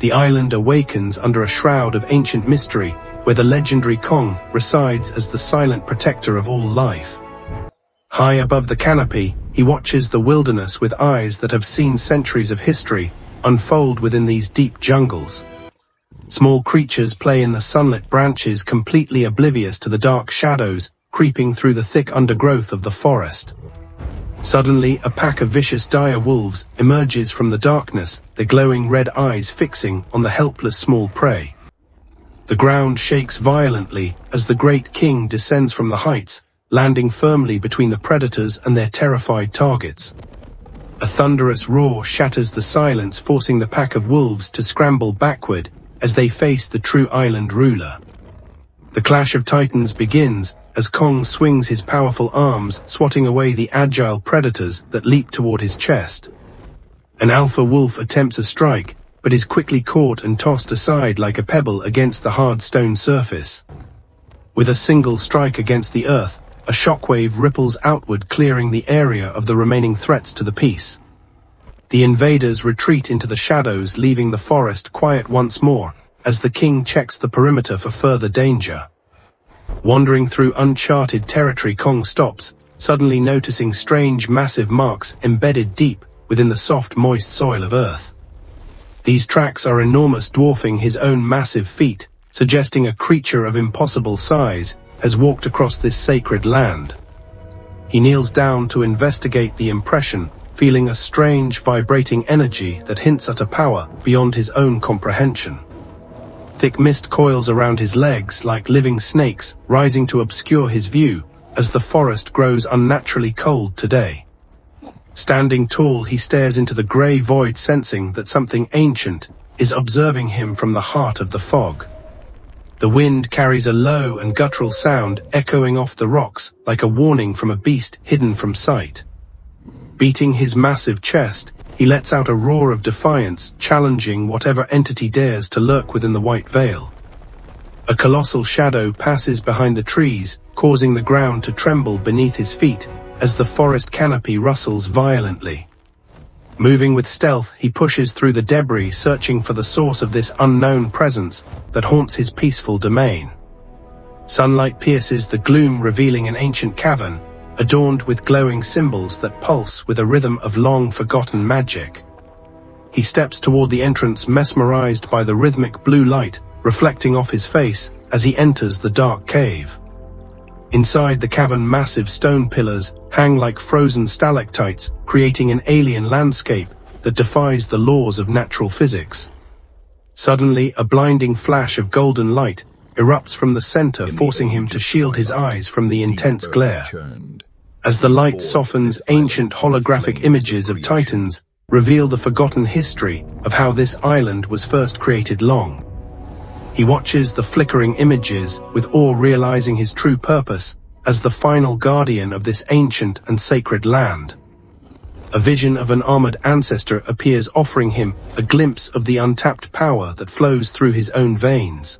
The island awakens under a shroud of ancient mystery, where the legendary Kong resides as the silent protector of all life. High above the canopy, he watches the wilderness with eyes that have seen centuries of history unfold within these deep jungles. Small creatures play in the sunlit branches, completely oblivious to the dark shadows creeping through the thick undergrowth of the forest. Suddenly, a pack of vicious dire wolves emerges from the darkness, their glowing red eyes fixing on the helpless small prey. The ground shakes violently as the great king descends from the heights, landing firmly between the predators and their terrified targets. A thunderous roar shatters the silence, forcing the pack of wolves to scramble backward as they face the true island ruler. The clash of titans begins as Kong swings his powerful arms, swatting away the agile predators that leap toward his chest. An alpha wolf attempts a strike, but is quickly caught and tossed aside like a pebble against the hard stone surface. With a single strike against the earth, a shockwave ripples outward, clearing the area of the remaining threats to the peace. The invaders retreat into the shadows, leaving the forest quiet once more, as the king checks the perimeter for further danger. Wandering through uncharted territory, Kong stops, suddenly noticing strange massive marks embedded deep within the soft, moist soil of earth. These tracks are enormous, dwarfing his own massive feet, suggesting a creature of impossible size has walked across this sacred land. He kneels down to investigate the impression, feeling a strange, vibrating energy that hints at a power beyond his own comprehension. Thick mist coils around his legs like living snakes, rising to obscure his view as the forest grows unnaturally cold today. Standing tall, he stares into the grey void, sensing that something ancient is observing him from the heart of the fog. The wind carries a low and guttural sound echoing off the rocks like a warning from a beast hidden from sight. Beating his massive chest, he lets out a roar of defiance, challenging whatever entity dares to lurk within the white veil. A colossal shadow passes behind the trees, causing the ground to tremble beneath his feet as the forest canopy rustles violently. Moving with stealth, he pushes through the debris, searching for the source of this unknown presence that haunts his peaceful domain. Sunlight pierces the gloom, revealing an ancient cavern, adorned with glowing symbols that pulse with a rhythm of long-forgotten magic. He steps toward the entrance, mesmerized by the rhythmic blue light reflecting off his face as he enters the dark cave. Inside the cavern, massive stone pillars hang like frozen stalactites, creating an alien landscape that defies the laws of natural physics. Suddenly, a blinding flash of golden light erupts from the center, forcing him to shield his eyes from the intense glare. As the light softens, ancient holographic images of titans reveal the forgotten history of how this island was first created. He watches the flickering images with awe, realizing his true purpose as the final guardian of this ancient and sacred land. A vision of an armored ancestor appears, offering him a glimpse of the untapped power that flows through his own veins.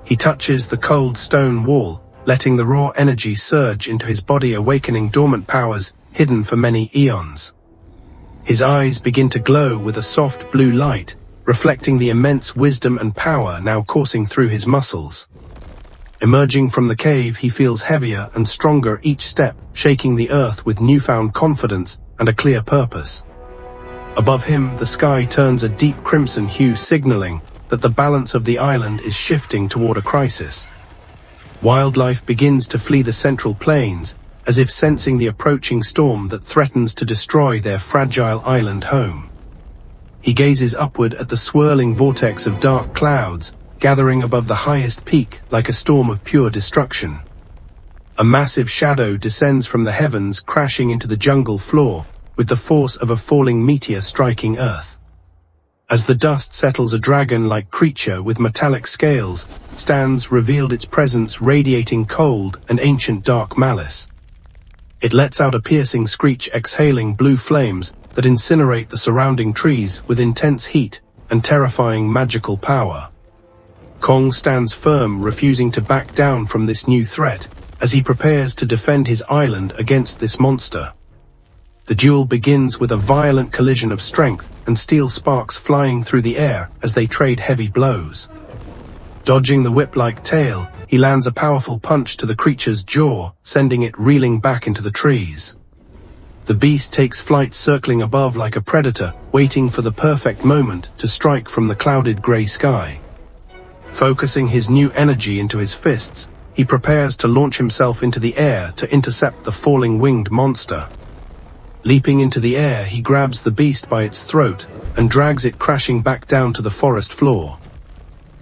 He touches the cold stone wall, letting the raw energy surge into his body, awakening dormant powers hidden for many eons. His eyes begin to glow with a soft blue light, reflecting the immense wisdom and power now coursing through his muscles. Emerging from the cave, he feels heavier and stronger each step, shaking the earth with newfound confidence and a clear purpose. Above him, the sky turns a deep crimson hue, signaling that the balance of the island is shifting toward a crisis. Wildlife begins to flee the central plains, as if sensing the approaching storm that threatens to destroy their fragile island home. He gazes upward at the swirling vortex of dark clouds, gathering above the highest peak like a storm of pure destruction. A massive shadow descends from the heavens, crashing into the jungle floor with the force of a falling meteor striking Earth. As the dust settles, a dragon-like creature with metallic scales stands revealed, its presence radiating cold and ancient dark malice. It lets out a piercing screech, exhaling blue flames that incinerate the surrounding trees with intense heat and terrifying magical power. Kong stands firm, refusing to back down from this new threat as he prepares to defend his island against this monster. The duel begins with a violent collision of strength and steel sparks flying through the air as they trade heavy blows. Dodging the whip-like tail, he lands a powerful punch to the creature's jaw, sending it reeling back into the trees. The beast takes flight, circling above like a predator, waiting for the perfect moment to strike from the clouded grey sky. Focusing his new energy into his fists, he prepares to launch himself into the air to intercept the falling winged monster. Leaping into the air, he grabs the beast by its throat and drags it crashing back down to the forest floor.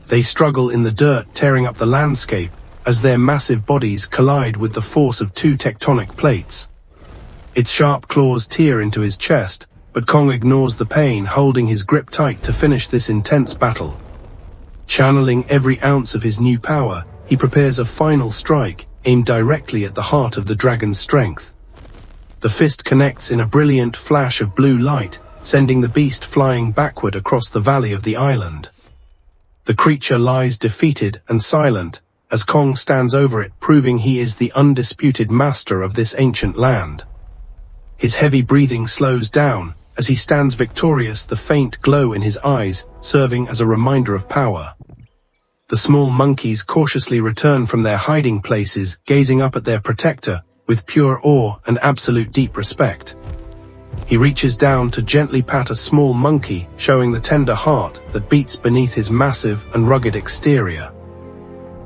They struggle in the dirt, tearing up the landscape as their massive bodies collide with the force of two tectonic plates. Its sharp claws tear into his chest, but Kong ignores the pain, holding his grip tight to finish this intense battle. Channeling every ounce of his new power, he prepares a final strike, aimed directly at the heart of the dragon's strength. The fist connects in a brilliant flash of blue light, sending the beast flying backward across the valley of the island. The creature lies defeated and silent, as Kong stands over it, proving he is the undisputed master of this ancient land. His heavy breathing slows down as he stands victorious, the faint glow in his eyes serving as a reminder of power. The small monkeys cautiously return from their hiding places, gazing up at their protector with pure awe and absolute deep respect. He reaches down to gently pat a small monkey, showing the tender heart that beats beneath his massive and rugged exterior.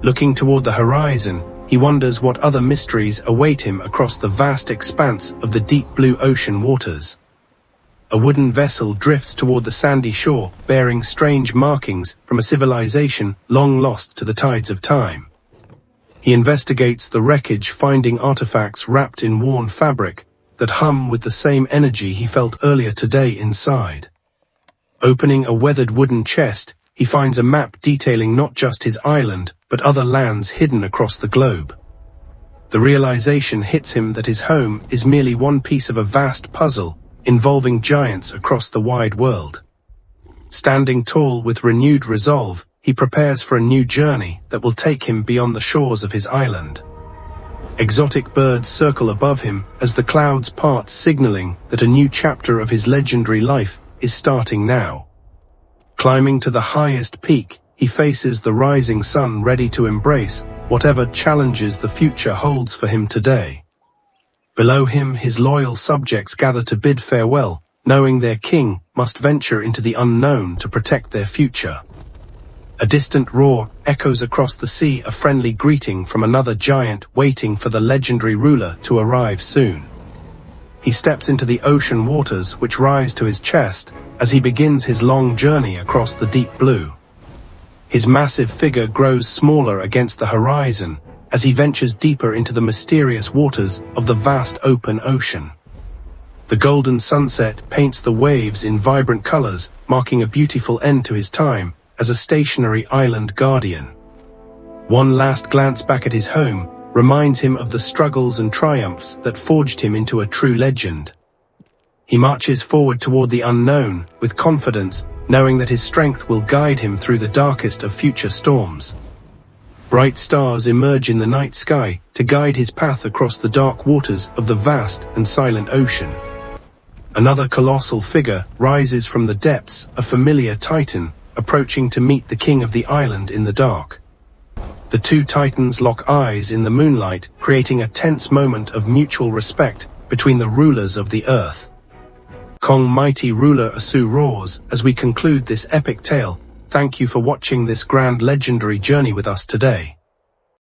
Looking toward the horizon, he wonders what other mysteries await him across the vast expanse of the deep blue ocean waters. A wooden vessel drifts toward the sandy shore, bearing strange markings from a civilization long lost to the tides of time. He investigates the wreckage, finding artifacts wrapped in worn fabric that hum with the same energy he felt earlier today inside. Opening a weathered wooden chest, he finds a map detailing not just his island, but other lands hidden across the globe. The realization hits him that his home is merely one piece of a vast puzzle involving giants across the wide world. Standing tall with renewed resolve, he prepares for a new journey that will take him beyond the shores of his island. Exotic birds circle above him as the clouds part, signaling that a new chapter of his legendary life is starting now. Climbing to the highest peak, he faces the rising sun, ready to embrace whatever challenges the future holds for him today. Below him, his loyal subjects gather to bid farewell, knowing their king must venture into the unknown to protect their future. A distant roar echoes across the sea, a friendly greeting from another giant waiting for the legendary ruler to arrive soon. He steps into the ocean waters, which rise to his chest as he begins his long journey across the deep blue. His massive figure grows smaller against the horizon as he ventures deeper into the mysterious waters of the vast open ocean. The golden sunset paints the waves in vibrant colors, marking a beautiful end to his time as a stationary island guardian. One last glance back at his home reminds him of the struggles and triumphs that forged him into a true legend. He marches forward toward the unknown with confidence, knowing that his strength will guide him through the darkest of future storms. Bright stars emerge in the night sky to guide his path across the dark waters of the vast and silent ocean. Another colossal figure rises from the depths, a familiar titan, approaching to meet the king of the island in the dark. The two titans lock eyes in the moonlight, creating a tense moment of mutual respect between the rulers of the earth. Kong, mighty ruler Asu, roars as we conclude this epic tale. Thank you for watching this grand legendary journey with us today.